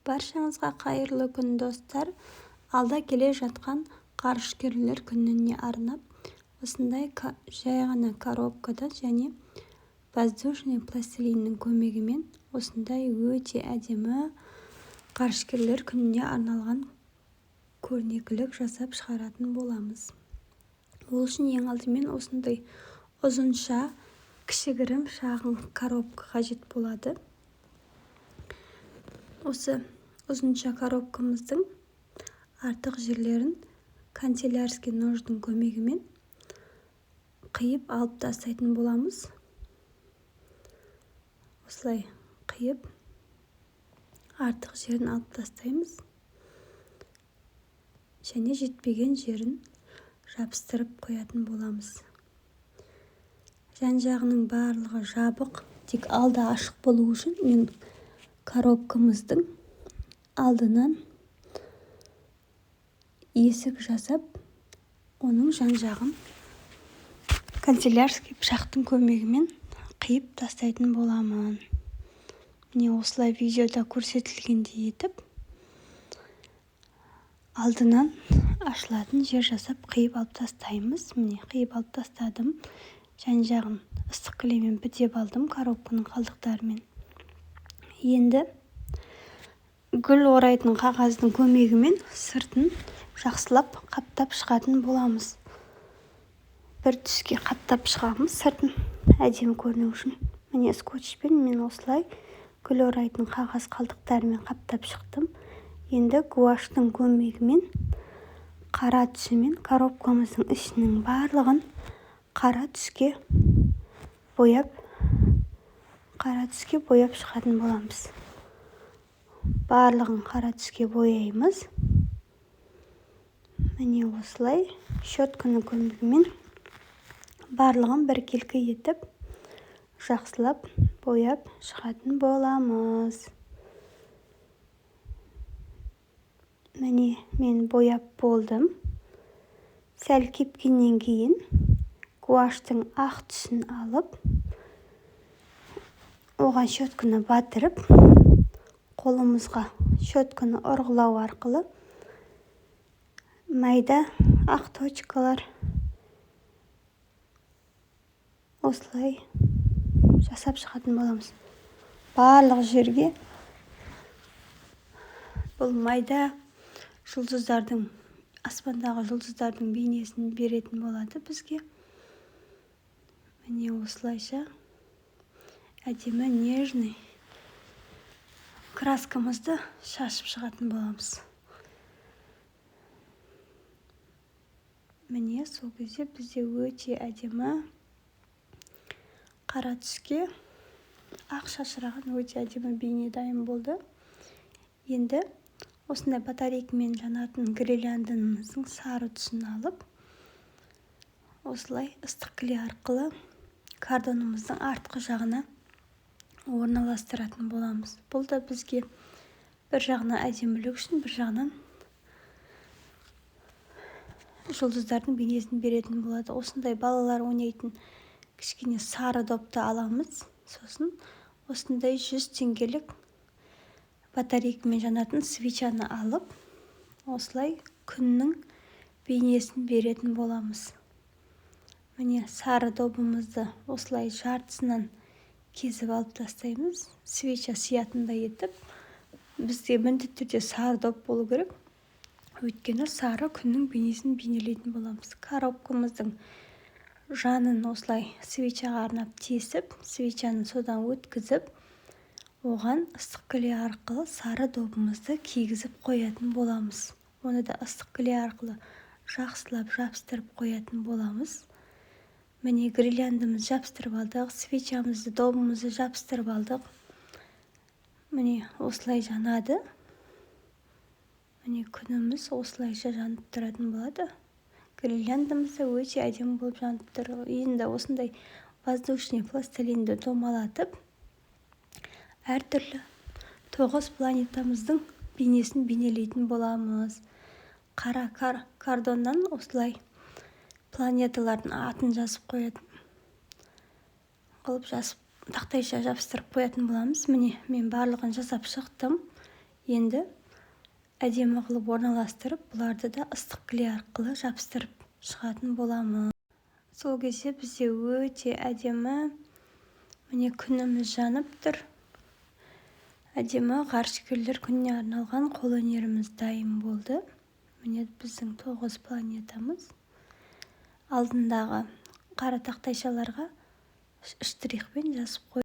Баршаңызға қайырлы күн, достар. Алда келе жатқан ғарышкерлер күніне арнап осындай жай ғана коробкада және воздушный пластилиннің көмегімен осындай өте әдемі ғарышкерлер күніне арналған көрнекілік жасап шығаратын боламыз. Ол үшін ең алдымен осындай ұзынша кішігірім шағын коробка қажет болады. Осы ұзынша коробкамыздың артық жерлерін канцелярский нождың көмегімен қиып алып тастайтын боламыз. Осылай қиып артық жерін алып тастаймыз және жетпеген жерін жабыстырып қоятын боламыз. Жан-жағының барлығы жабық, тек алда ашық болу үшін мен коробкамыздың алдынан есік жасап, оның жан-жағын канцелярский пышақтың көмегімен қиып тастайтын боламын. Міне осылай видеода көрсетілгендей етіп, алдынан ашылатын жер жасап қиып алып тастаймыз. Міне қиып алып тастадым. Жан-жағын ыстық клеймен бітеп алдым коробканың қалдықтарымен. Енді гүл орайтын қағаздың көмегімен сыртын жақсылап қаттап шығатын боламыз. Бір түске қаттап шығамыз сыртын әдемі көріну үшін. Міне скотчпен мен осылай гүл орайтын қағаз қалдықтарымен қаттап шықтым. Енді гуаштың көмегімен қара түсімен коробкамыздың ішінің барлығын қара түске бояп шығатын боламыз. Барлығын қара түске бояймыз. Міне осылай щетканың көмегімен барлығын біркелкі етіп жақсылап бояп шығатын боламыз. Міне мен бояп болдым. Сәл кепкеннен кейін гуаштың ақ түсін алып, оған щетканы батырып, қолымызға щетканы ұрғылау арқылы майда ақ точкалар осылай жасап шығатын боламыз. Барлық жерге бұл майда жұлдыздардың, аспандағы жұлдыздардың бейнесін беретін болады бізге. Міне осылайша әдемі нежный краскамызды шашып шығатын боламыз. Міне сол кезде бізде өте әдемі қара түске ақ шашыраған өте әдемі бейне дайын болды. Енді осындай батарейкамен жанатын гирляндымыздың сары түсін алып, осылай ыстық клей арқылы кардонымыздың артқы жағына орналастыратын боламыз. Бұл да бізге бір жағынан әдемілік үшін, бір жағынан жұлдыздардың бейнесін беретін болады. Осындай балалар ойнайтын кішкене сары допты аламыз. Сосын осындай 100 теңгелік батарейкамен жанатын свечаны алып, осылай күннің бейнесін беретін боламыз. Міне сары добымызды осылай жартысынан кезіп алып тастаймыз. Свеча сиятындай етіп, бізде міндетті түрде сары доп болу керек. Өйткені сары күннің бейнесін бейнелейтін боламыз. Коробкамыздың жанын осылай свечаға арнап тесіп, свечаны содан өткізіп, оған ыстық клей арқылы сары добымызды кигізіп қоятын боламыз. Оны да ыстық клей арқылы жақсылап жабыстырып қоятын боламыз. Міне гирляндымызды жабыстырып алдық, свечамызды, добымызды жабыстырып алдық. Міне осылай жанады. Міне күніміз осылайша жанып тұратын болады. Гирляндымыз да өте әдемі болып жанып тұр. Енді осындай воздушный пластилинді домалатып, әртүрлі 9 планетамыздың бейнесін бейнелейтін боламыз. Қара кардоннан осылай планеталардың атын жазып қоятын қылып тақтайша жабыстырып қоятын боламыз. Міне мен барлығын жасап шықтым. Енді әдемі қылып орналастырып, бұларды да ыстық клей арқылы жабыстырып шығатын боламын. Сол кезде бізде өте әдемі, міне күніміз жанып тұр. Әдемі ғарышкерлер күніне арналған қолөнеріміз дайын болды. Міне біздің 9 планетамыз. Алдындағы қара тақтайшаларға штрихпен жазып